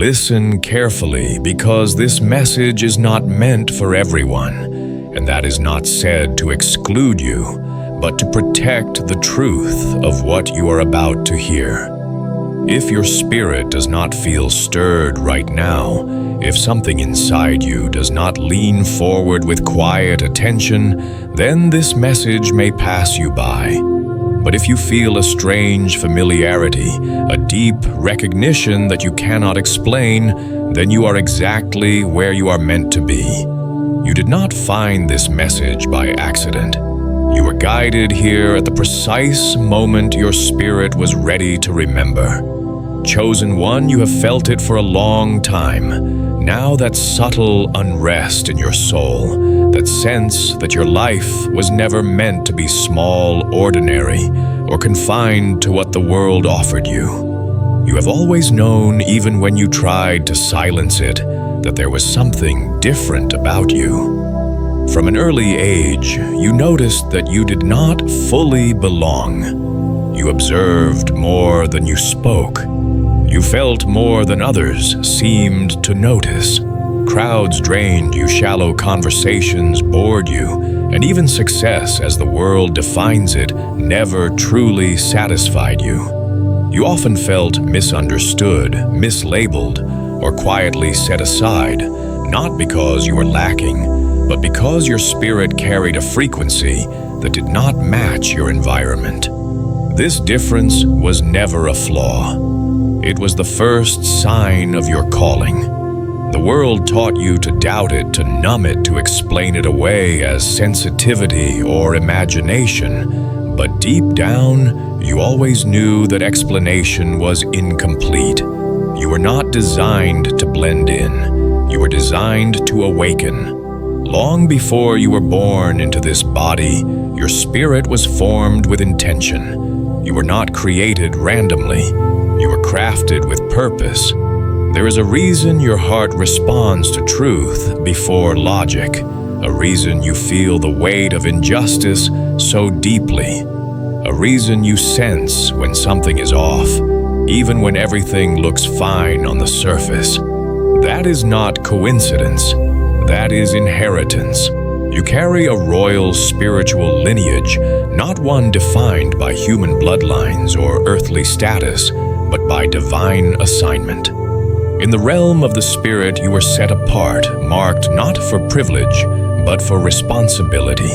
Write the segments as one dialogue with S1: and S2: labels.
S1: Listen carefully, because this message is not meant for everyone, and that is not said to exclude you, but to protect the truth of what you are about to hear. If your spirit does not feel stirred right now, if something inside you does not lean forward with quiet attention, then this message may pass you by. But if you feel a strange familiarity, a deep recognition that you cannot explain, then you are exactly where you are meant to be. You did not find this message by accident. You were guided here at the precise moment your spirit was ready to remember. Chosen one, you have felt it for a long time. Now that subtle unrest in your soul, that sense that your life was never meant to be small, ordinary, or confined to what the world offered you. You have always known, even when you tried to silence it, that there was something different about you. From an early age, you noticed that you did not fully belong. You observed more than you spoke. You felt more than others seemed to notice. Crowds drained you, shallow conversations bored you, and even success, as the world defines it, never truly satisfied you. You often felt misunderstood, mislabeled, or quietly set aside, not because you were lacking, but because your spirit carried a frequency that did not match your environment. This difference was never a flaw. It was the first sign of your calling. The world taught you to doubt it, to numb it, to explain it away as sensitivity or imagination. But deep down, you always knew that explanation was incomplete. You were not designed to blend in. You were designed to awaken. Long before you were born into this body, your spirit was formed with intention. You were not created randomly. You were crafted with purpose. There is a reason your heart responds to truth before logic, a reason you feel the weight of injustice so deeply, a reason you sense when something is off, even when everything looks fine on the surface. That is not coincidence. That is inheritance. You carry a royal spiritual lineage, not one defined by human bloodlines or earthly status, but by divine assignment. In the realm of the spirit, you are set apart, marked not for privilege, but for responsibility.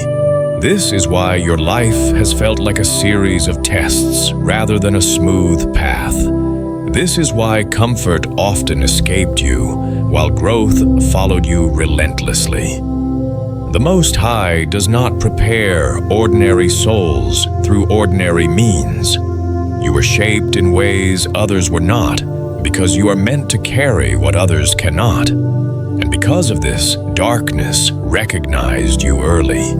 S1: This is why your life has felt like a series of tests rather than a smooth path. This is why comfort often escaped you, while growth followed you relentlessly. The Most High does not prepare ordinary souls through ordinary means. You were shaped in ways others were not, because you are meant to carry what others cannot. And because of this, darkness recognized you early.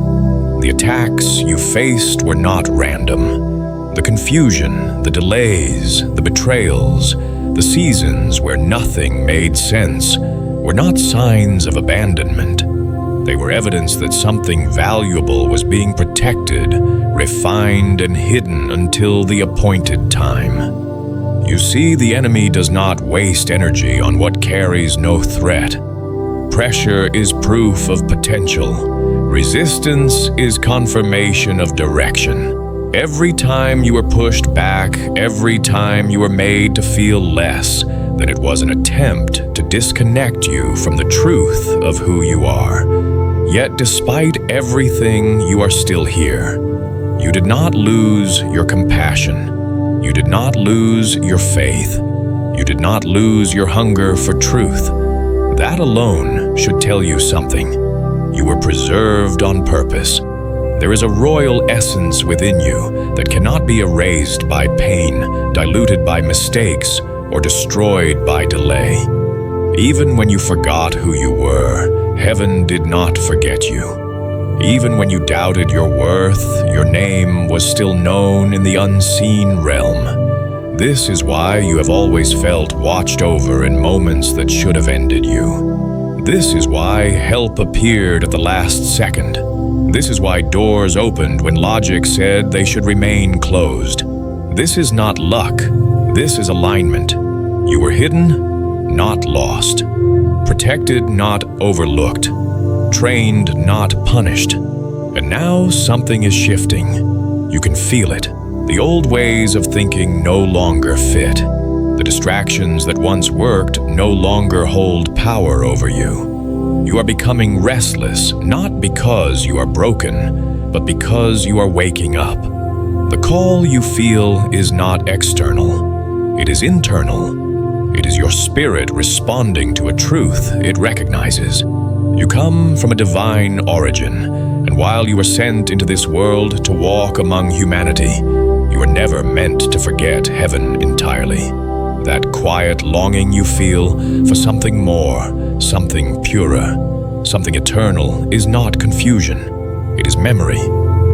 S1: The attacks you faced were not random. The confusion, the delays, the betrayals, the seasons where nothing made sense were not signs of abandonment. They were evidence that something valuable was being protected, refined, and hidden until the appointed time. You see, the enemy does not waste energy on what carries no threat. Pressure is proof of potential. Resistance is confirmation of direction. Every time you were pushed back, every time you were made to feel less, then it was an attempt to disconnect you from the truth of who you are. Yet despite everything, you are still here. You did not lose your compassion. You did not lose your faith. You did not lose your hunger for truth. That alone should tell you something. You were preserved on purpose. There is a royal essence within you that cannot be erased by pain, diluted by mistakes, or destroyed by delay. Even when you forgot who you were, heaven did not forget you. Even when you doubted your worth, your name was still known in the unseen realm. This is why you have always felt watched over in moments that should have ended you. This is why help appeared at the last second. This is why doors opened when logic said they should remain closed. This is not luck. This is alignment. You were hidden, not lost. Protected, not overlooked. Trained, not punished. And now something is shifting. You can feel it. The old ways of thinking no longer fit. The distractions that once worked no longer hold power over you. You are becoming restless, not because you are broken, but because you are waking up. The call you feel is not external. It is internal. It is your spirit responding to a truth it recognizes. You come from a divine origin, and while you were sent into this world to walk among humanity, you were never meant to forget heaven entirely. That quiet longing you feel for something more, something purer, something eternal is not confusion. It is memory.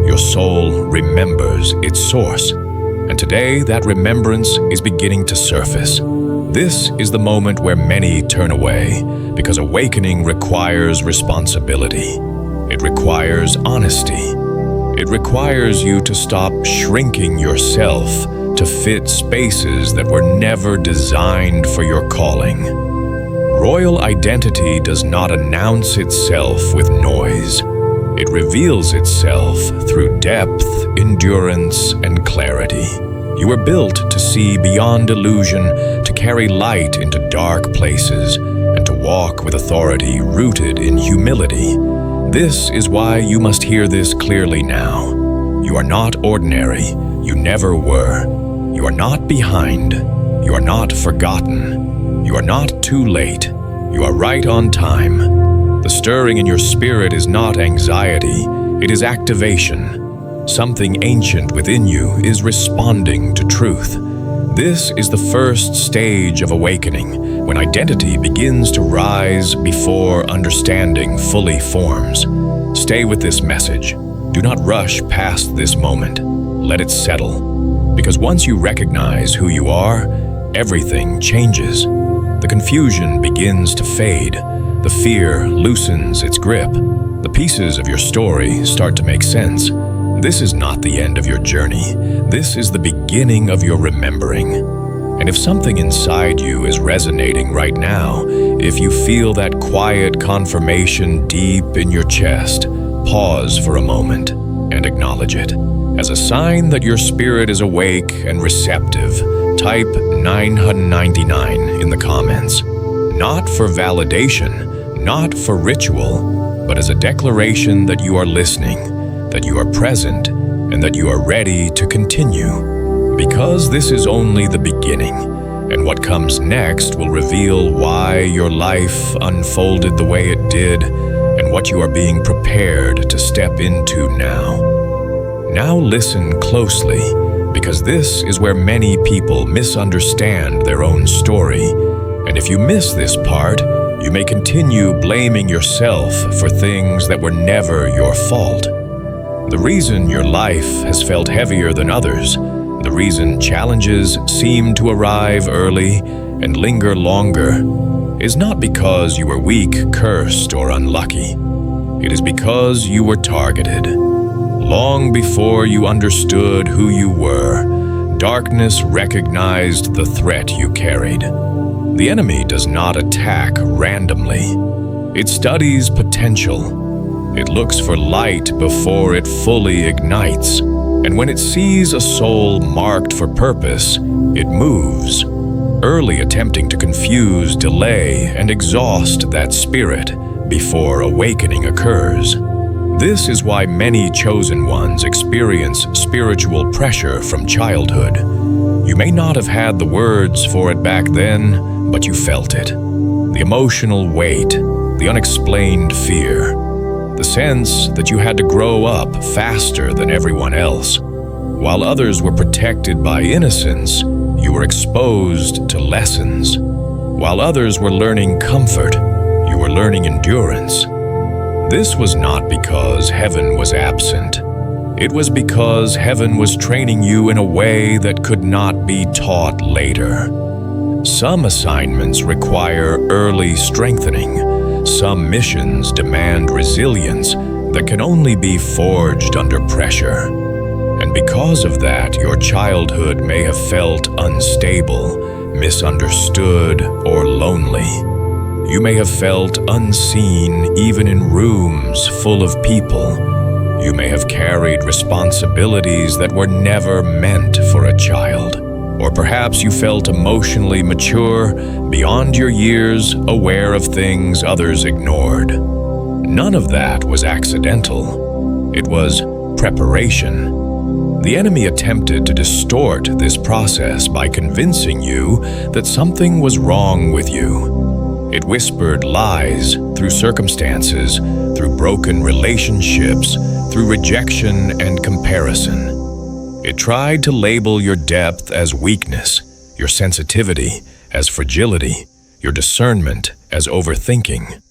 S1: Your soul remembers its source, and today that remembrance is beginning to surface. This is the moment where many turn away, because awakening requires responsibility. It requires honesty. It requires you to stop shrinking yourself to fit spaces that were never designed for your calling. Royal identity does not announce itself with noise. It reveals itself through depth, endurance, and clarity. You were built to see beyond illusion, to carry light into dark places, and to walk with authority rooted in humility. This is why you must hear this clearly now. You are not ordinary. You never were. You are not behind. You are not forgotten. You are not too late. You are right on time. The stirring in your spirit is not anxiety. It is activation. Something ancient within you is responding to truth. This is the first stage of awakening, when identity begins to rise before understanding fully forms. Stay with this message. Do not rush past this moment. Let it settle. Because once you recognize who you are, everything changes. The confusion begins to fade. The fear loosens its grip. The pieces of your story start to make sense. This is not the end of your journey. This is the beginning of your remembering. And if something inside you is resonating right now, if you feel that quiet confirmation deep in your chest, pause for a moment and acknowledge it. As a sign that your spirit is awake and receptive, type 999 in the comments. Not for validation, not for ritual, but as a declaration that you are listening, that you are present, and that you are ready to continue. Because this is only the beginning, and what comes next will reveal why your life unfolded the way it did, and what you are being prepared to step into now. Now listen closely, because this is where many people misunderstand their own story, and if you miss this part, you may continue blaming yourself for things that were never your fault. The reason your life has felt heavier than others, the reason challenges seem to arrive early and linger longer, is not because you were weak, cursed, or unlucky. It is because you were targeted. Long before you understood who you were, darkness recognized the threat you carried. The enemy does not attack randomly. It studies potential. It looks for light before it fully ignites. And when it sees a soul marked for purpose, it moves, early attempting to confuse, delay, and exhaust that spirit before awakening occurs. This is why many chosen ones experience spiritual pressure from childhood. You may not have had the words for it back then, but you felt it. The emotional weight, the unexplained fear, the sense that you had to grow up faster than everyone else. While others were protected by innocence, you were exposed to lessons. While others were learning comfort, you were learning endurance. This was not because heaven was absent. It was because heaven was training you in a way that could not be taught later. Some assignments require early strengthening. Some missions demand resilience that can only be forged under pressure. And because of that, your childhood may have felt unstable, misunderstood, or lonely. You may have felt unseen even in rooms full of people. You may have carried responsibilities that were never meant for a child. Or perhaps you felt emotionally mature, beyond your years, aware of things others ignored. None of that was accidental. It was preparation. The enemy attempted to distort this process by convincing you that something was wrong with you. It whispered lies through circumstances, through broken relationships, through rejection and comparison. It tried to label your depth as weakness, your sensitivity as fragility, your discernment as overthinking.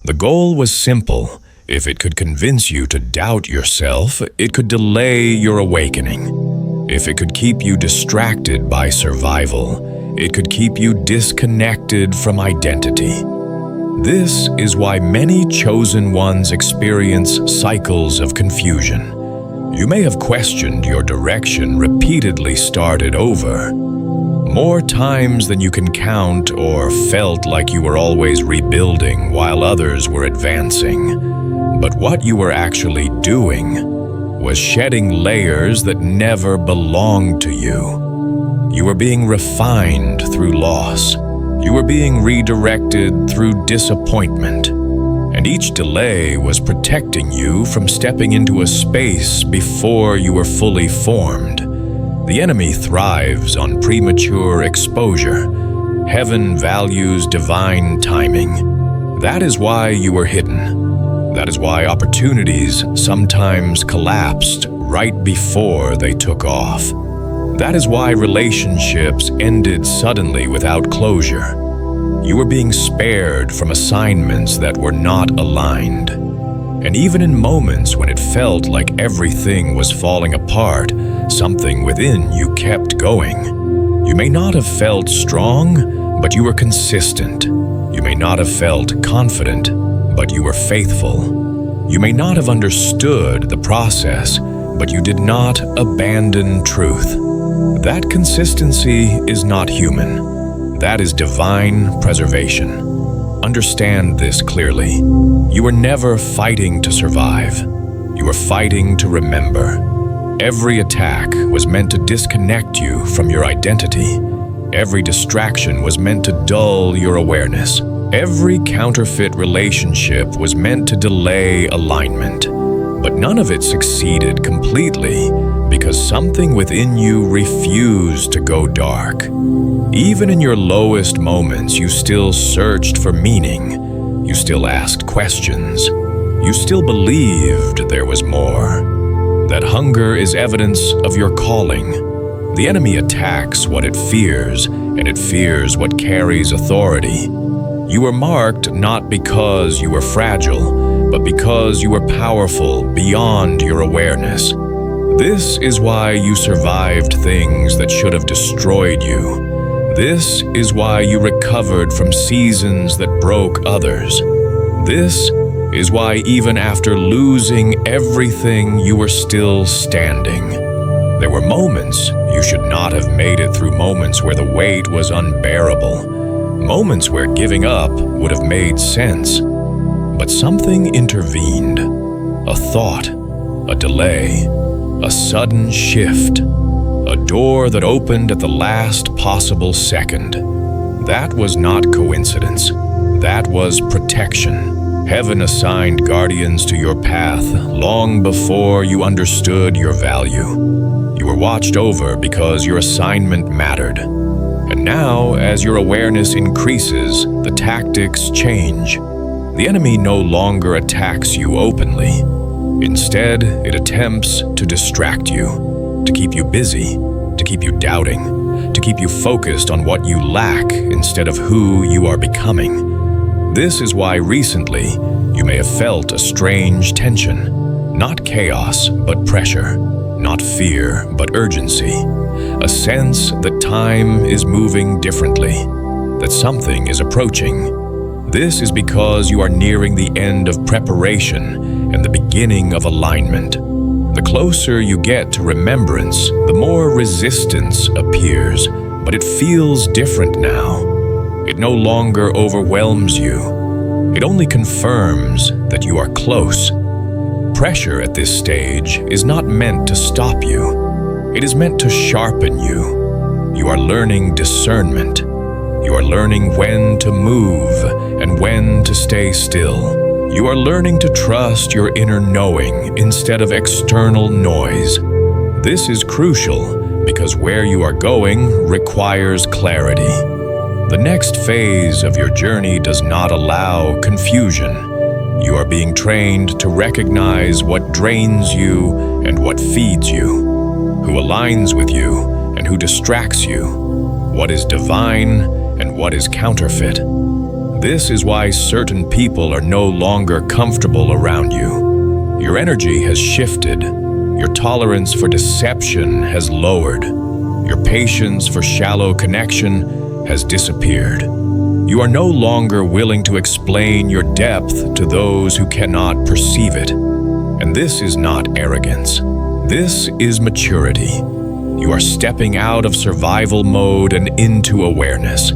S1: The goal was simple. If it could convince you to doubt yourself, it could delay your awakening. If it could keep you distracted by survival, it could keep you disconnected from identity. This is why many chosen ones experience cycles of confusion. You may have questioned your direction, repeatedly started over, more times than you can count, or felt like you were always rebuilding while others were advancing. But what you were actually doing was shedding layers that never belonged to you. You were being refined through loss. You were being redirected through disappointment. And each delay was protecting you from stepping into a space before you were fully formed. The enemy thrives on premature exposure. Heaven values divine timing. That is why you were hidden. That is why opportunities sometimes collapsed right before they took off. That is why relationships ended suddenly without closure. You were being spared from assignments that were not aligned. And even in moments when it felt like everything was falling apart, something within you kept going. You may not have felt strong, but you were consistent. You may not have felt confident, but you were faithful. You may not have understood the process, but you did not abandon truth. That consistency is not human. That is divine preservation. Understand this clearly. You were never fighting to survive. You were fighting to remember. Every attack was meant to disconnect you from your identity. Every distraction was meant to dull your awareness. Every counterfeit relationship was meant to delay alignment. But none of it succeeded completely because something within you refused to go dark. Even in your lowest moments, you still searched for meaning. You still asked questions. You still believed there was more. That hunger is evidence of your calling. The enemy attacks what it fears, and it fears what carries authority. You were marked not because you were fragile, but because you were powerful beyond your awareness. This is why you survived things that should have destroyed you. This is why you recovered from seasons that broke others. This is why even after losing everything, you were still standing. There were moments you should not have made it through, moments where the weight was unbearable, moments where giving up would have made sense. But something intervened. A thought, a delay, a sudden shift. A door that opened at the last possible second. That was not coincidence. That was protection. Heaven assigned guardians to your path long before you understood your value. You were watched over because your assignment mattered. And now, as your awareness increases, the tactics change. The enemy no longer attacks you openly. Instead, it attempts to distract you, to keep you busy, to keep you doubting, to keep you focused on what you lack instead of who you are becoming. This is why recently you may have felt a strange tension, not chaos, but pressure, not fear, but urgency, a sense that time is moving differently, that something is approaching. This is because you are nearing the end of preparation and the beginning of alignment. The closer you get to remembrance, the more resistance appears, but it feels different now. It no longer overwhelms you. It only confirms that you are close. Pressure at this stage is not meant to stop you. It is meant to sharpen you. You are learning discernment. You are learning when to move and when to stay still. You are learning to trust your inner knowing instead of external noise. This is crucial because where you are going requires clarity. The next phase of your journey does not allow confusion. You are being trained to recognize what drains you and what feeds you, who aligns with you and who distracts you, what is divine and what is counterfeit. This is why certain people are no longer comfortable around you. Your energy has shifted. Your tolerance for deception has lowered. Your patience for shallow connection has disappeared. You are no longer willing to explain your depth to those who cannot perceive it. And this is not arrogance. This is maturity. You are stepping out of survival mode and into awareness.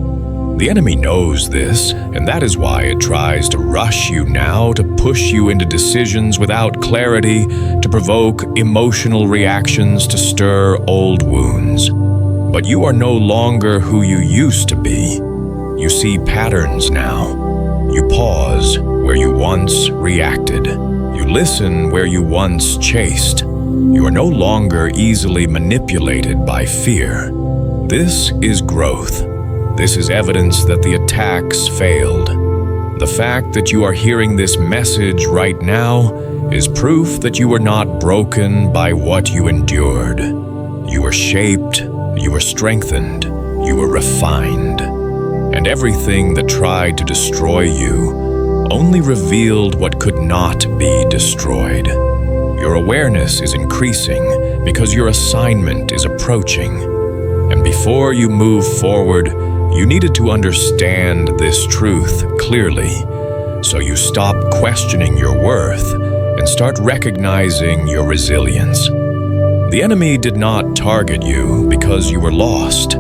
S1: The enemy knows this, and that is why it tries to rush you now, to push you into decisions without clarity, to provoke emotional reactions, to stir old wounds. But you are no longer who you used to be. You see patterns now. You pause where you once reacted. You listen where you once chased. You are no longer easily manipulated by fear. This is growth. This is evidence that the attacks failed. The fact that you are hearing this message right now is proof that you were not broken by what you endured. You were shaped, you were strengthened, you were refined. And everything that tried to destroy you only revealed what could not be destroyed. Your awareness is increasing because your assignment is approaching. And before you move forward, you needed to understand this truth clearly, so you stop questioning your worth and start recognizing your resilience. The enemy did not target you because you were lost.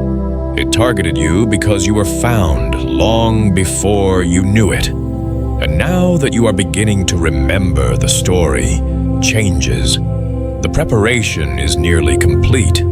S1: It targeted you because you were found long before you knew it. And now that you are beginning to remember the story, changes. The preparation is nearly complete.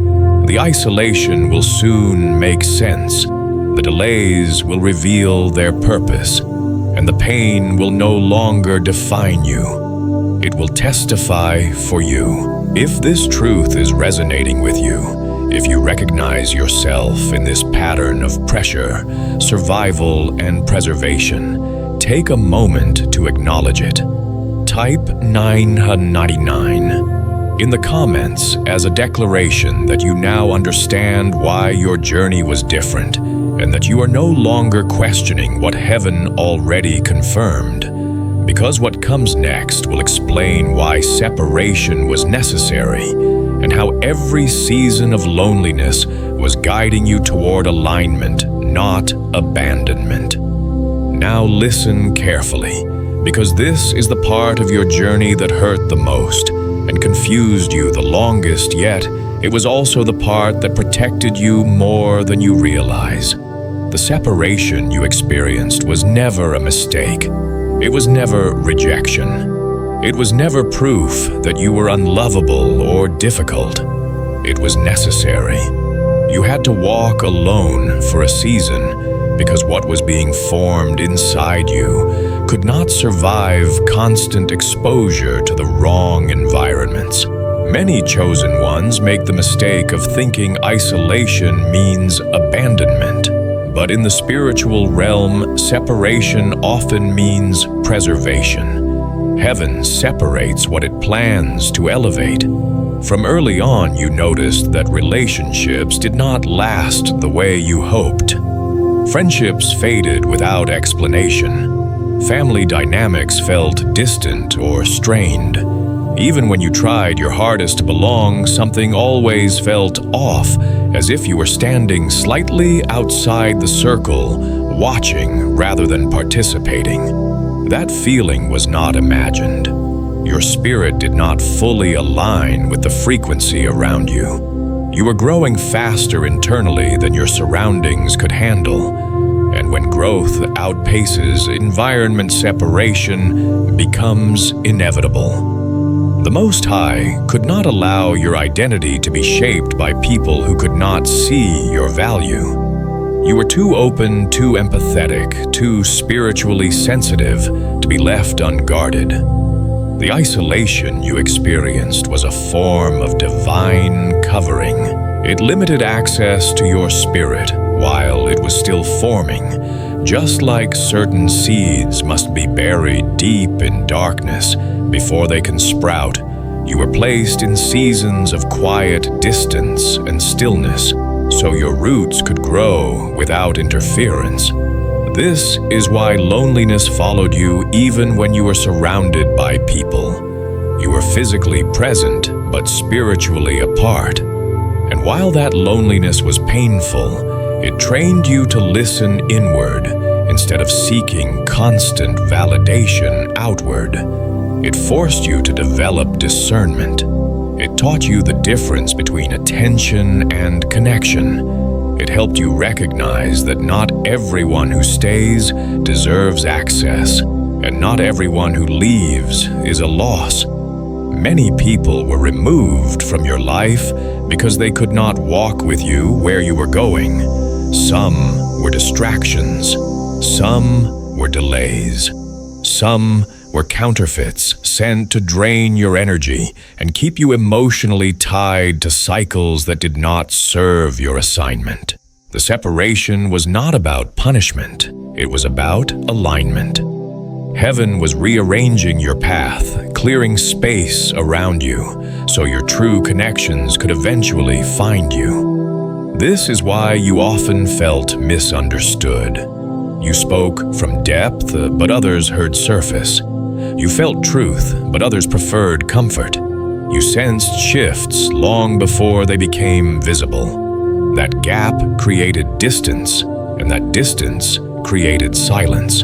S1: The isolation will soon make sense. The delays will reveal their purpose, and the pain will no longer define you. It will testify for you. If this truth is resonating with you, if you recognize yourself in this pattern of pressure, survival, and preservation, take a moment to acknowledge it. Type 999 in the comments as a declaration that you now understand why your journey was different and that you are no longer questioning what heaven already confirmed. Because what comes next will explain why separation was necessary and how every season of loneliness was guiding you toward alignment, not abandonment. Now listen carefully, because this is the part of your journey that hurt the most and confused you the longest, yet it was also the part that protected you more than you realize. The separation you experienced was never a mistake. It was never rejection. It was never proof that you were unlovable or difficult. It was necessary. You had to walk alone for a season because what was being formed inside you could not survive constant exposure to the wrong environments. Many chosen ones make the mistake of thinking isolation means abandonment. But in the spiritual realm, separation often means preservation. Heaven separates what it plans to elevate. From early on, you noticed that relationships did not last the way you hoped. Friendships faded without explanation. Family dynamics felt distant or strained. Even when you tried your hardest to belong, something always felt off, as if you were standing slightly outside the circle, watching rather than participating. That feeling was not imagined. Your spirit did not fully align with the frequency around you. You were growing faster internally than your surroundings could handle. And when growth outpaces environment, separation becomes inevitable. The Most High could not allow your identity to be shaped by people who could not see your value. You were too open, too empathetic, too spiritually sensitive to be left unguarded. The isolation you experienced was a form of divine covering. It limited access to your spirit while it was still forming, just like certain seeds must be buried deep in darkness before they can sprout. You were placed in seasons of quiet distance and stillness, so your roots could grow without interference. This is why loneliness followed you even when you were surrounded by people. You were physically present, but spiritually apart. And while that loneliness was painful, it trained you to listen inward instead of seeking constant validation outward. It forced you to develop discernment. It taught you the difference between attention and connection. It helped you recognize that not everyone who stays deserves access, and not everyone who leaves is a loss. Many people were removed from your life because they could not walk with you where you were going. Some were distractions. Some were delays. Some were counterfeits sent to drain your energy and keep you emotionally tied to cycles that did not serve your assignment. The separation was not about punishment. It was about alignment. Heaven was rearranging your path, clearing space around you, so your true connections could eventually find you. This is why you often felt misunderstood. You spoke from depth, but others heard surface. You felt truth, but others preferred comfort. You sensed shifts long before they became visible. That gap created distance, and that distance created silence.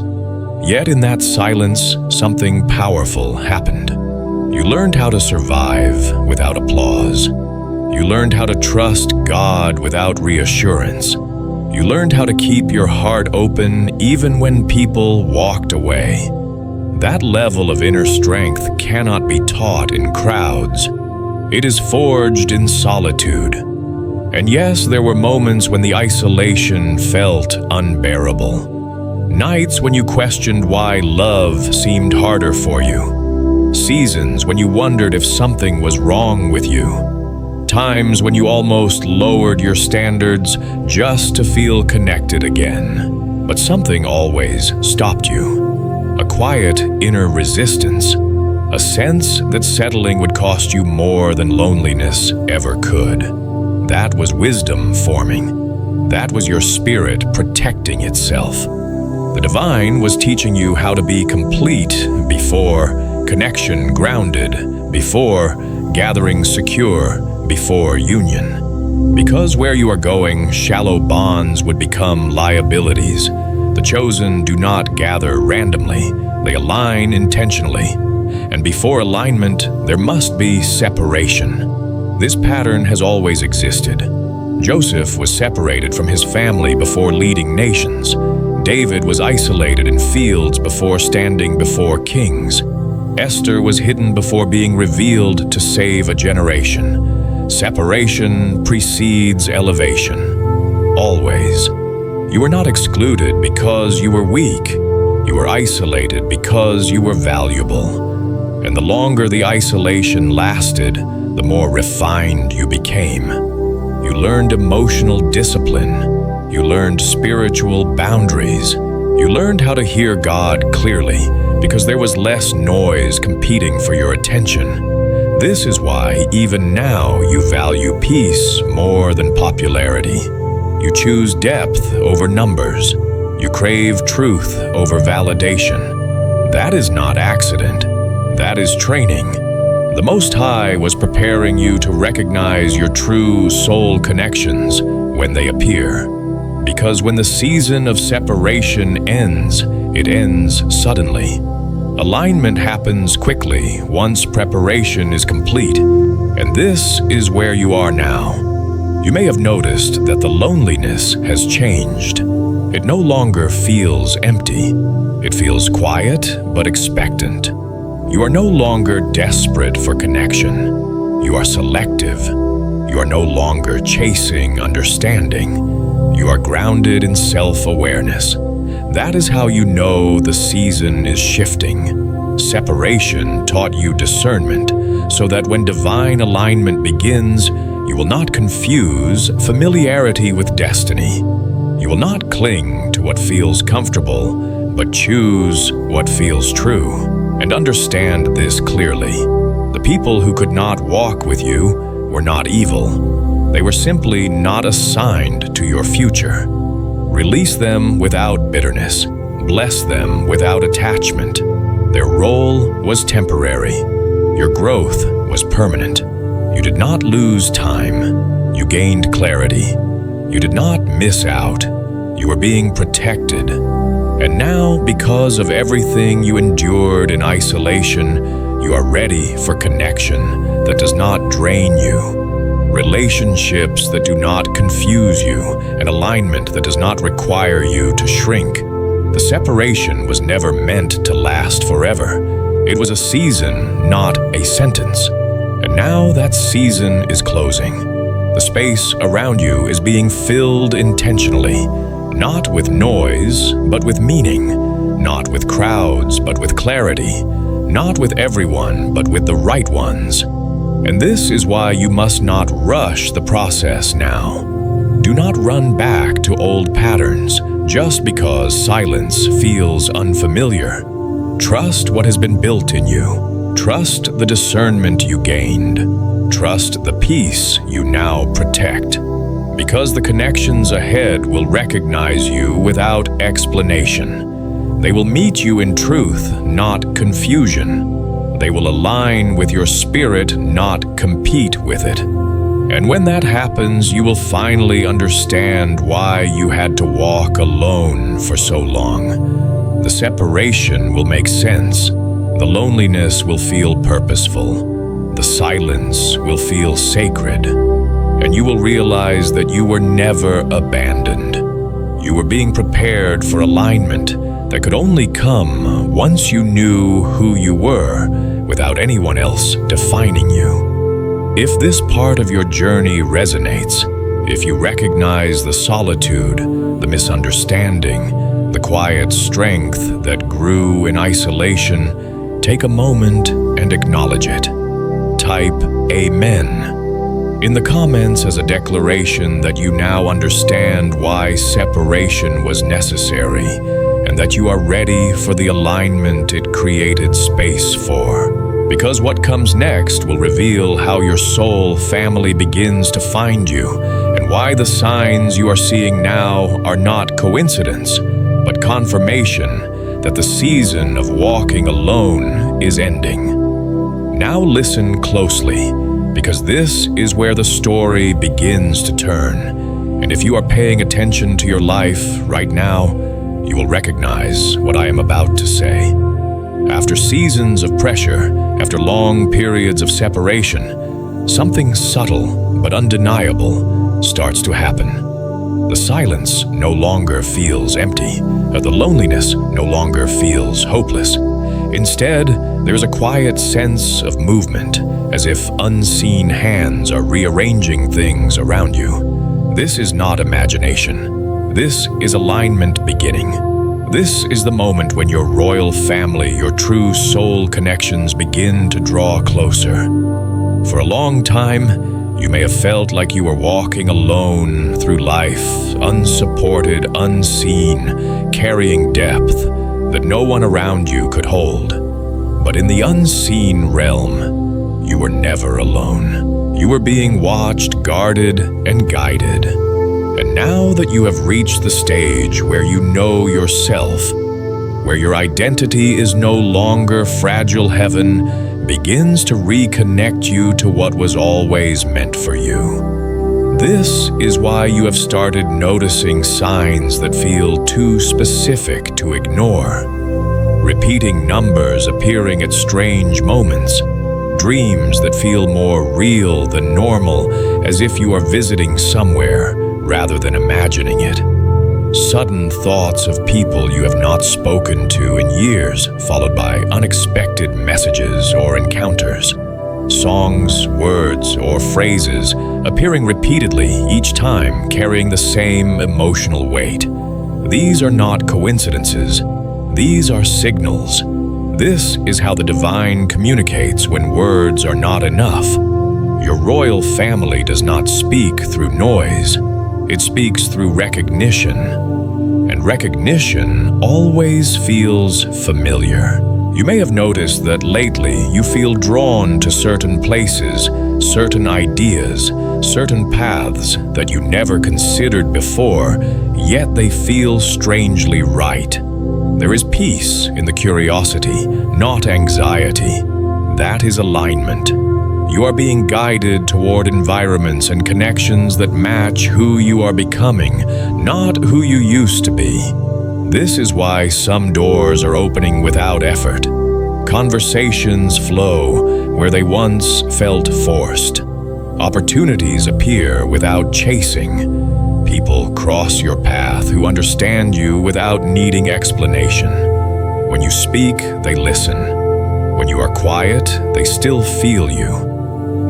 S1: Yet in that silence, something powerful happened. You learned how to survive without applause. You learned how to trust God without reassurance. You learned how to keep your heart open even when people walked away. That level of inner strength cannot be taught in crowds. It is forged in solitude. And yes, there were moments when the isolation felt unbearable. Nights when you questioned why love seemed harder for you. Seasons when you wondered if something was wrong with you. Times when you almost lowered your standards just to feel connected again. But something always stopped you. A quiet inner resistance. A sense that settling would cost you more than loneliness ever could. That was wisdom forming. That was your spirit protecting itself. The divine was teaching you how to be complete before connection grounded, before gathering secure, before union. Because where you are going, shallow bonds would become liabilities. The chosen do not gather randomly, they align intentionally. And before alignment, there must be separation. This pattern has always existed. Joseph was separated from his family before leading nations. David was isolated in fields before standing before kings. Esther was hidden before being revealed to save a generation. Separation precedes elevation. Always. You were not excluded because you were weak. You were isolated because you were valuable. And the longer the isolation lasted, the more refined you became. You learned emotional discipline. You learned spiritual boundaries. You learned how to hear God clearly because there was less noise competing for your attention. This is why even now you value peace more than popularity. You choose depth over numbers. You crave truth over validation. That is not accident. That is training. The Most High was preparing you to recognize your true soul connections when they appear. Because when the season of separation ends, it ends suddenly. Alignment happens quickly once preparation is complete. And this is where you are now. You may have noticed that the loneliness has changed. It no longer feels empty. It feels quiet but expectant. You are no longer desperate for connection. You are selective. You are no longer chasing understanding. You are grounded in self-awareness. That is how you know the season is shifting. Separation taught you discernment, so that when divine alignment begins, you will not confuse familiarity with destiny. You will not cling to what feels comfortable, but choose what feels true. And understand this clearly. The people who could not walk with you were not evil. They were simply not assigned to your future. Release them without bitterness. Bless them without attachment. Their role was temporary. Your growth was permanent. You did not lose time. You gained clarity. You did not miss out. You were being protected. And now, because of everything you endured in isolation, you are ready for connection that does not drain you. Relationships that do not confuse you, and alignment that does not require you to shrink. The separation was never meant to last forever. It was a season, not a sentence. And now that season is closing. The space around you is being filled intentionally, not with noise, but with meaning, not with crowds, but with clarity, not with everyone, but with the right ones. And this is why you must not rush the process now. Do not run back to old patterns just because silence feels unfamiliar. Trust what has been built in you. Trust the discernment you gained. Trust the peace you now protect. Because the connections ahead will recognize you without explanation. They will meet you in truth, not confusion. They will align with your spirit, not compete with it. And when that happens, you will finally understand why you had to walk alone for so long. The separation will make sense. The loneliness will feel purposeful. The silence will feel sacred. And you will realize that you were never abandoned. You were being prepared for alignment that could only come once you knew who you were, without anyone else defining you. If this part of your journey resonates, if you recognize the solitude, the misunderstanding, the quiet strength that grew in isolation, take a moment and acknowledge it. Type Amen in the comments as a declaration that you now understand why separation was necessary, and that you are ready for the alignment it created space for. Because what comes next will reveal how your soul family begins to find you, and why the signs you are seeing now are not coincidence, but confirmation that the season of walking alone is ending. Now listen closely, because this is where the story begins to turn. And if you are paying attention to your life right now, you will recognize what I am about to say. After seasons of pressure, after long periods of separation, something subtle but undeniable starts to happen. The silence no longer feels empty. The loneliness no longer feels hopeless. Instead, there is a quiet sense of movement, as if unseen hands are rearranging things around you. This is not imagination. This is alignment beginning. This is the moment when your royal family, your true soul connections begin to draw closer. For a long time, you may have felt like you were walking alone through life, unsupported, unseen, carrying depth that no one around you could hold. But in the unseen realm, you were never alone. You were being watched, guarded, and guided. And now that you have reached the stage where you know yourself, where your identity is no longer fragile, heaven begins to reconnect you to what was always meant for you. This is why you have started noticing signs that feel too specific to ignore. Repeating numbers appearing at strange moments, dreams that feel more real than normal, as if you are visiting somewhere rather than imagining it. Sudden thoughts of people you have not spoken to in years, followed by unexpected messages or encounters. Songs, words, or phrases appearing repeatedly, each time carrying the same emotional weight. These are not coincidences. These are signals. This is how the divine communicates when words are not enough. Your royal family does not speak through noise. It speaks through recognition. And recognition always feels familiar. You may have noticed that lately you feel drawn to certain places, certain ideas, certain paths that you never considered before, yet they feel strangely right. There is peace in the curiosity, not anxiety. That is alignment. You are being guided toward environments and connections that match who you are becoming, not who you used to be. This is why some doors are opening without effort. Conversations flow where they once felt forced. Opportunities appear without chasing. People cross your path who understand you without needing explanation. When you speak, they listen. When you are quiet, they still feel you.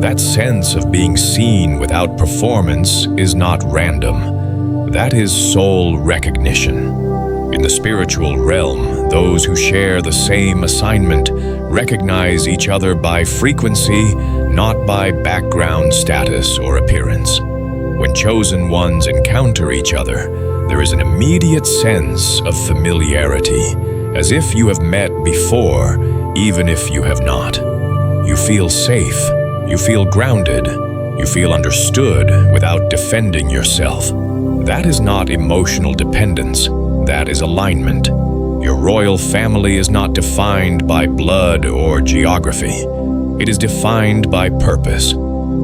S1: That sense of being seen without performance is not random. That is soul recognition. In the spiritual realm, those who share the same assignment recognize each other by frequency, not by background status or appearance. When chosen ones encounter each other, there is an immediate sense of familiarity, as if you have met before, even if you have not. You feel safe, you feel grounded, you feel understood without defending yourself. That is not emotional dependence. That is alignment. Your royal family is not defined by blood or geography. It is defined by purpose.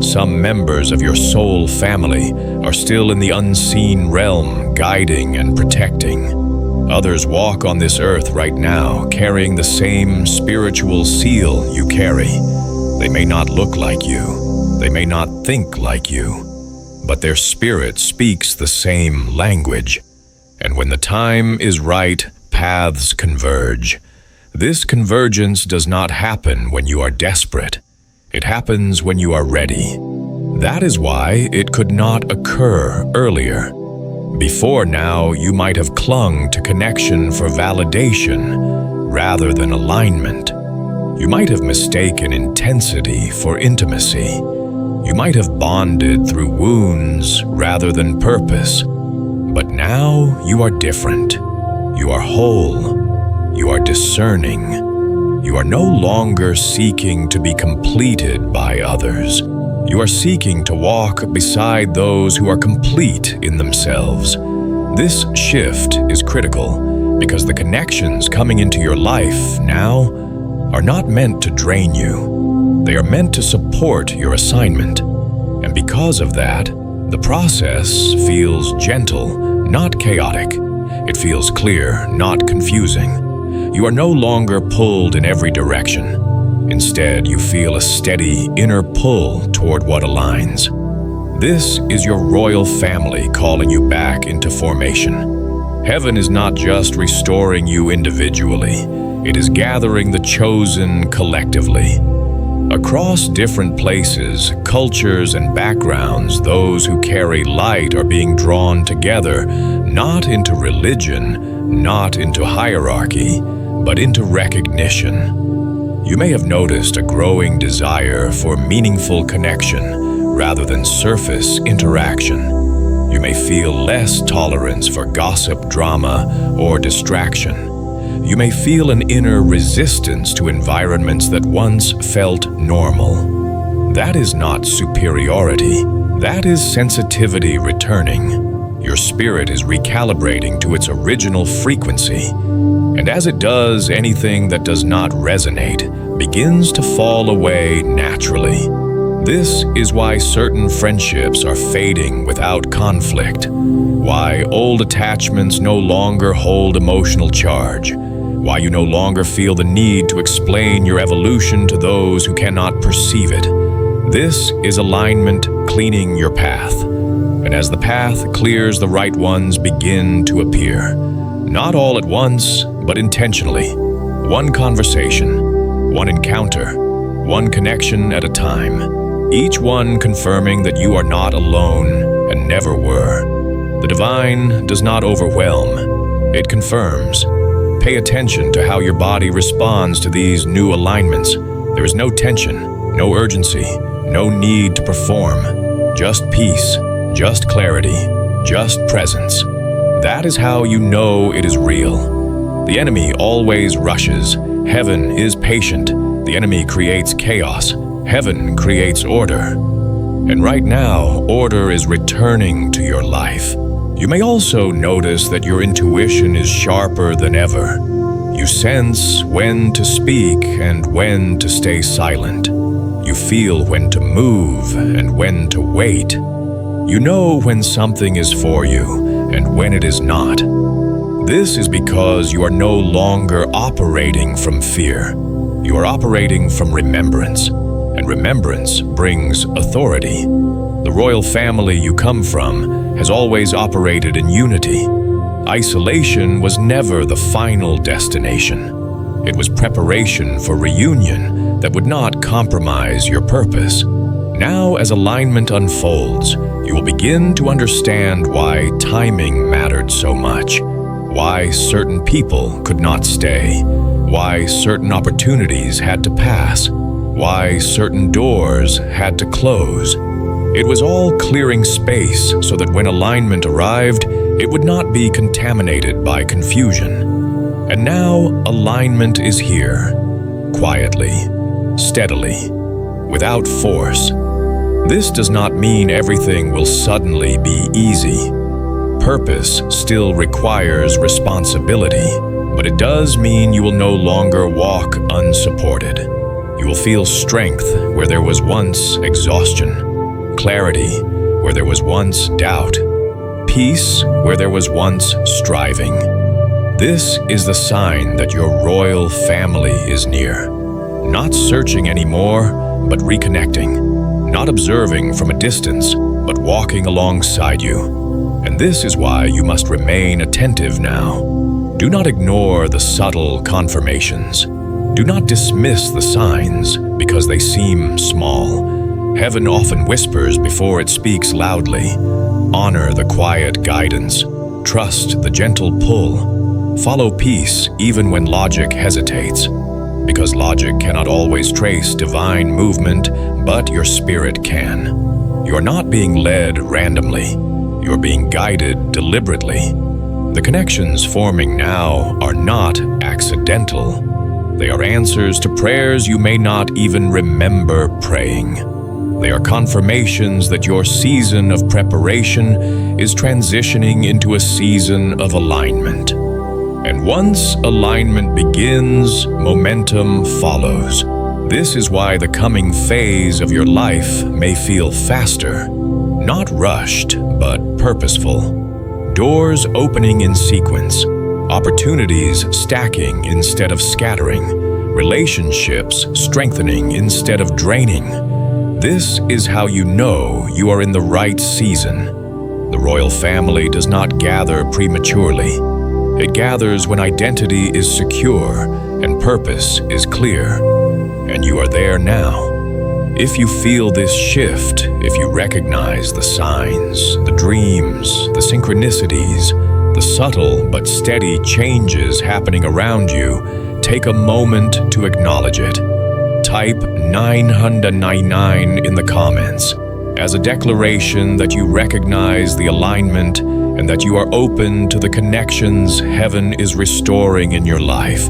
S1: Some members of your soul family are still in the unseen realm, guiding and protecting. Others walk on this earth right now, carrying the same spiritual seal you carry. They may not look like you. They may not think like you. But their spirit speaks the same language. And when the time is right, paths converge. This convergence does not happen when you are desperate. It happens when you are ready. That is why it could not occur earlier. Before now, you might have clung to connection for validation rather than alignment. You might have mistaken intensity for intimacy. You might have bonded through wounds rather than purpose. But now you are different. You are whole. You are discerning. You are no longer seeking to be completed by others. You are seeking to walk beside those who are complete in themselves. This shift is critical because the connections coming into your life now are not meant to drain you. They are meant to support your assignment. And because of that, the process feels gentle, not chaotic. It feels clear, not confusing. You are no longer pulled in every direction. Instead, you feel a steady inner pull toward what aligns. This is your royal family calling you back into formation. Heaven is not just restoring you individually. It is gathering the chosen collectively. Across different places, cultures, and backgrounds, those who carry light are being drawn together, not into religion, not into hierarchy, but into recognition. You may have noticed a growing desire for meaningful connection rather than surface interaction. You may feel less tolerance for gossip, drama, or distraction. You may feel an inner resistance to environments that once felt normal. That is not superiority. That is sensitivity returning. Your spirit is recalibrating to its original frequency. And as it does, anything that does not resonate begins to fall away naturally. This is why certain friendships are fading without conflict, why old attachments no longer hold emotional charge, why you no longer feel the need to explain your evolution to those who cannot perceive it. This is alignment cleaning your path. And as the path clears, the right ones begin to appear. Not all at once, but intentionally. One conversation, one encounter, one connection at a time. Each one confirming that you are not alone and never were. The divine does not overwhelm, it confirms. Pay attention to how your body responds to these new alignments. There is no tension, no urgency, no need to perform. Just peace, just clarity, just presence. That is how you know it is real. The enemy always rushes. Heaven is patient. The enemy creates chaos. Heaven creates order. And right now, order is returning to your life. You may also notice that your intuition is sharper than ever. You sense when to speak and when to stay silent. You feel when to move and when to wait. You know when something is for you and when it is not. This is because you are no longer operating from fear. You are operating from remembrance, and remembrance brings authority. The royal family you come from has always operated in unity. Isolation was never the final destination. It was preparation for reunion that would not compromise your purpose. Now, as alignment unfolds, you will begin to understand why timing mattered so much, why certain people could not stay, why certain opportunities had to pass, why certain doors had to close. It was all clearing space so that when alignment arrived, it would not be contaminated by confusion. And now alignment is here, quietly, steadily, without force. This does not mean everything will suddenly be easy. Purpose still requires responsibility, but it does mean you will no longer walk unsupported. You will feel strength where there was once exhaustion, clarity where there was once doubt, peace where there was once striving. This is the sign that your royal family is near. Not searching anymore, but reconnecting. Not observing from a distance, but walking alongside you. And this is why you must remain attentive now. Do not ignore the subtle confirmations. Do not dismiss the signs because they seem small. Heaven often whispers before it speaks loudly. Honor the quiet guidance. Trust the gentle pull. Follow peace even when logic hesitates. Because logic cannot always trace divine movement, but your spirit can. You are not being led randomly. You are being guided deliberately. The connections forming now are not accidental. They are answers to prayers you may not even remember praying. They are confirmations that your season of preparation is transitioning into a season of alignment. And once alignment begins, momentum follows. This is why the coming phase of your life may feel faster, not rushed, but purposeful. Doors opening in sequence, opportunities stacking instead of scattering, relationships strengthening instead of draining. This is how you know you are in the right season. The royal family does not gather prematurely. It gathers when identity is secure and purpose is clear. And you are there now. If you feel this shift, if you recognize the signs, the dreams, the synchronicities, the subtle but steady changes happening around you, take a moment to acknowledge it. Type 999 in the comments as a declaration that you recognize the alignment and that you are open to the connections heaven is restoring in your life.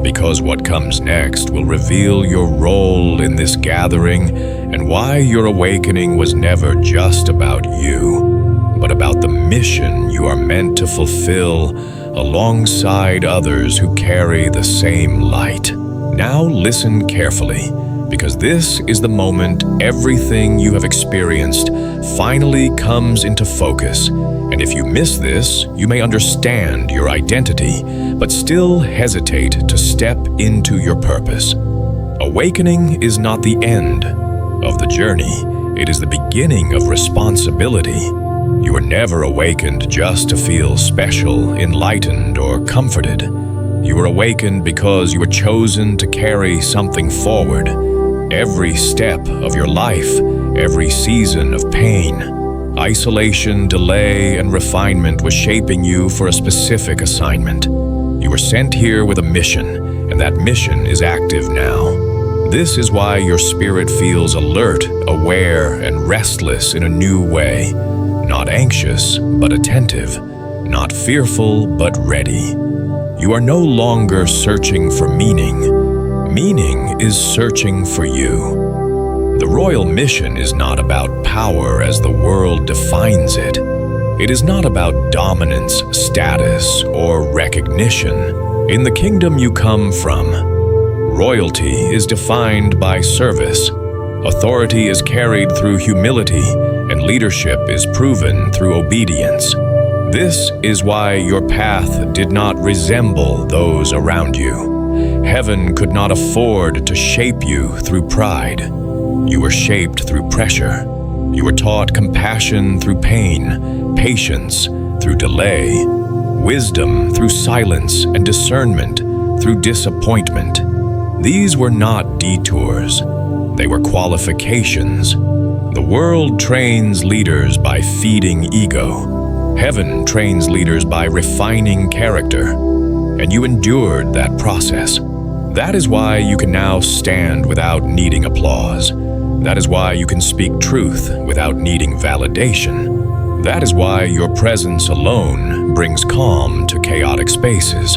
S1: Because what comes next will reveal your role in this gathering and why your awakening was never just about you, but about the mission you are meant to fulfill alongside others who carry the same light. Now listen carefully, because this is the moment everything you have experienced finally comes into focus. And if you miss this, you may understand your identity, but still hesitate to step into your purpose. Awakening is not the end of the journey. It is the beginning of responsibility. You were never awakened just to feel special, enlightened, or comforted. You were awakened because you were chosen to carry something forward. Every step of your life, every season of pain, isolation, delay, and refinement was shaping you for a specific assignment. You were sent here with a mission, and that mission is active now. This is why your spirit feels alert, aware, and restless in a new way. Not anxious, but attentive. Not fearful, but ready. You are no longer searching for meaning. Meaning is searching for you. The royal mission is not about power as the world defines it. It is not about dominance, status, or recognition. In the kingdom you come from, royalty is defined by service. Authority is carried through humility, and leadership is proven through obedience. This is why your path did not resemble those around you. Heaven could not afford to shape you through pride. You were shaped through pressure. You were taught compassion through pain, patience through delay, wisdom through silence, and discernment through disappointment. These were not detours. They were qualifications. The world trains leaders by feeding ego. Heaven trains leaders by refining character. And you endured that process. That is why you can now stand without needing applause. That is why you can speak truth without needing validation. That is why your presence alone brings calm to chaotic spaces.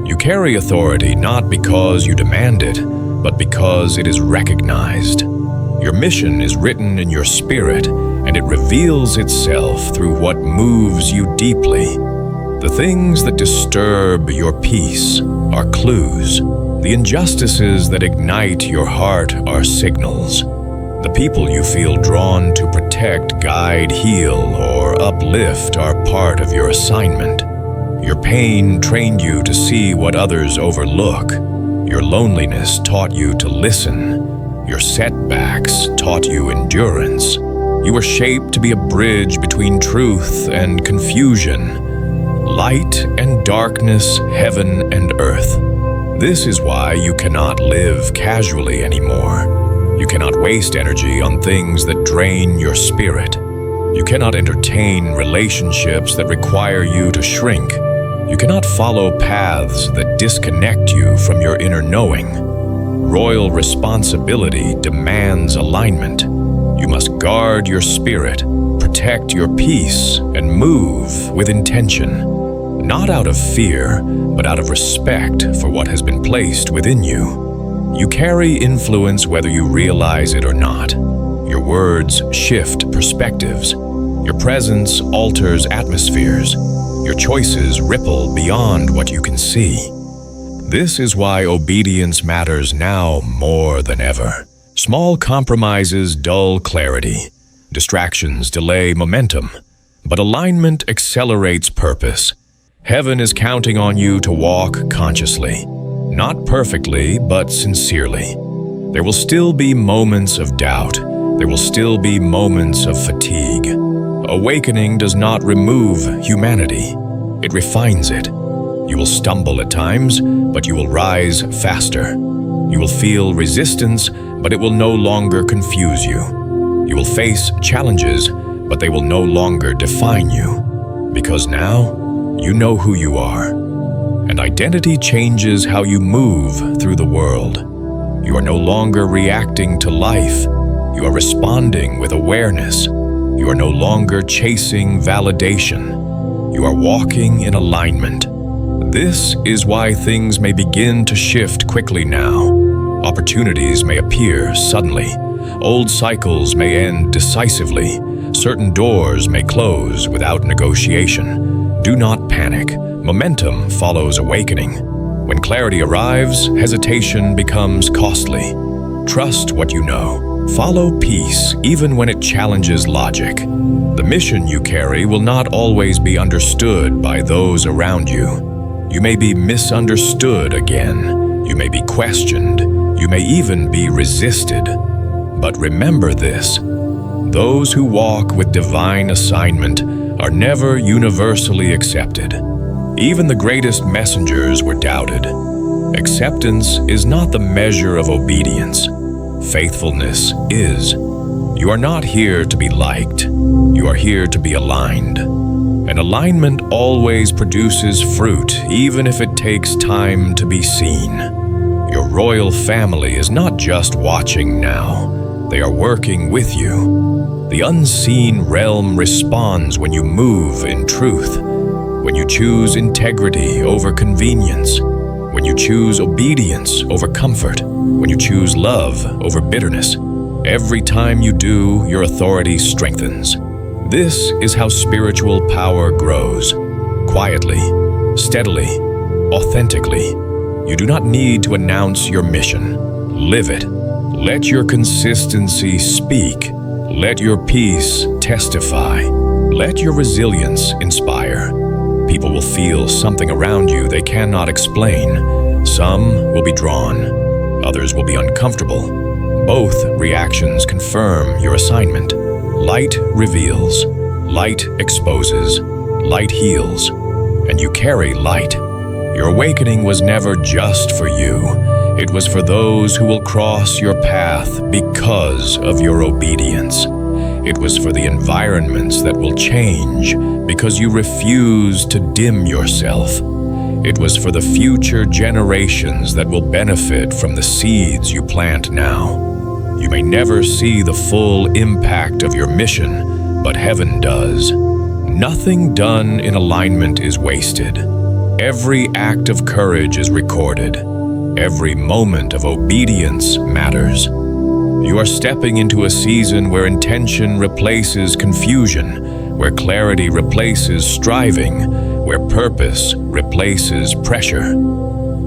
S1: You carry authority not because you demand it, but because it is recognized. Your mission is written in your spirit, and it reveals itself through what moves you deeply. The things that disturb your peace are clues. The injustices that ignite your heart are signals. The people you feel drawn to protect, guide, heal, or uplift are part of your assignment. Your pain trained you to see what others overlook. Your loneliness taught you to listen. Your setbacks taught you endurance. You were shaped to be a bridge between truth and confusion. Light and darkness, heaven and earth. This is why you cannot live casually anymore. You cannot waste energy on things that drain your spirit. You cannot entertain relationships that require you to shrink. You cannot follow paths that disconnect you from your inner knowing. Royal responsibility demands alignment. You must guard your spirit, protect your peace, and move with intention. Not out of fear, but out of respect for what has been placed within you. You carry influence whether you realize it or not. Your words shift perspectives. Your presence alters atmospheres. Your choices ripple beyond what you can see. This is why obedience matters now more than ever. Small compromises dull clarity. Distractions delay momentum. But alignment accelerates purpose. Heaven is counting on you to walk consciously. Not perfectly, but sincerely. There will still be moments of doubt. There will still be moments of fatigue. Awakening does not remove humanity. It refines it. You will stumble at times, but you will rise faster. You will feel resistance, but it will no longer confuse you. You will face challenges, but they will no longer define you. Because now, you know who you are. And identity changes how you move through the world. You are no longer reacting to life. You are responding with awareness. You are no longer chasing validation. You are walking in alignment. This is why things may begin to shift quickly now. Opportunities may appear suddenly. Old cycles may end decisively. Certain doors may close without negotiation. Do not panic. Momentum follows awakening. When clarity arrives, hesitation becomes costly. Trust what you know. Follow peace even when it challenges logic. The mission you carry will not always be understood by those around you. You may be misunderstood again. You may be questioned. You may even be resisted. But remember this: those who walk with divine assignment are never universally accepted. Even the greatest messengers were doubted. Acceptance is not the measure of obedience. Faithfulness is. You are not here to be liked. You are here to be aligned. And alignment always produces fruit, even if it takes time to be seen. Your royal family is not just watching now. They are working with you. The unseen realm responds when you move in truth, when you choose integrity over convenience, when you choose obedience over comfort, when you choose love over bitterness. Every time you do, your authority strengthens. This is how spiritual power grows. Quietly, steadily, authentically. You do not need to announce your mission. Live it. Let your consistency speak. Let your peace testify. Let your resilience inspire. People will feel something around you they cannot explain. Some will be drawn. Others will be uncomfortable. Both reactions confirm your assignment. Light reveals. Light exposes. Light heals. And you carry light. Your awakening was never just for you. It was for those who will cross your path because of your obedience. It was for the environments that will change because you refuse to dim yourself. It was for the future generations that will benefit from the seeds you plant now. You may never see the full impact of your mission, but heaven does. Nothing done in alignment is wasted. Every act of courage is recorded. Every moment of obedience matters. You are stepping into a season where intention replaces confusion, where clarity replaces striving, where purpose replaces pressure.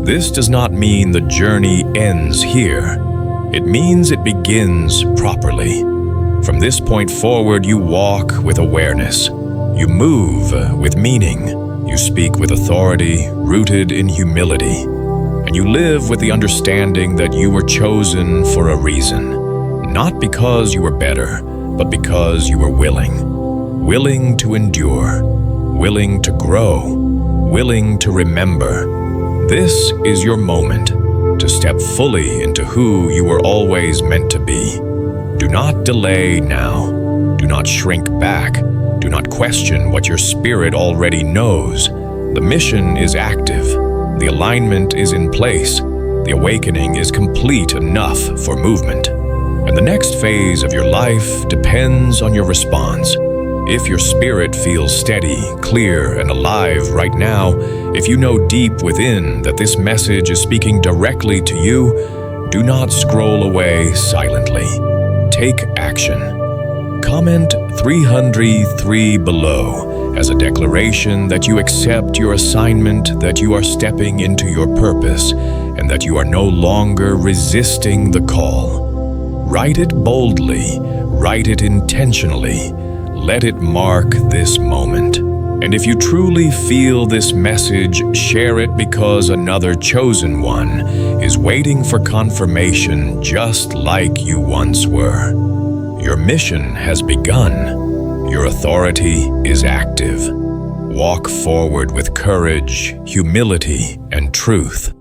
S1: This does not mean the journey ends here. It means it begins properly. From this point forward, you walk with awareness. You move with meaning. You speak with authority, rooted in humility. And you live with the understanding that you were chosen for a reason. Not because you were better, but because you were willing. Willing to endure. Willing to grow. Willing to remember. This is your moment to step fully into who you were always meant to be. Do not delay now. Do not shrink back. Do not question what your spirit already knows. The mission is active. The alignment is in place. The awakening is complete enough for movement. And the next phase of your life depends on your response. If your spirit feels steady, clear, and alive right now, if you know deep within that this message is speaking directly to you, do not scroll away silently. Take action. Comment 303 below as a declaration that you accept your assignment, that you are stepping into your purpose, and that you are no longer resisting the call. Write it boldly, write it intentionally. Let it mark this moment. And if you truly feel this message, share it because another chosen one is waiting for confirmation just like you once were. Your mission has begun. Your authority is active. Walk forward with courage, humility, and truth.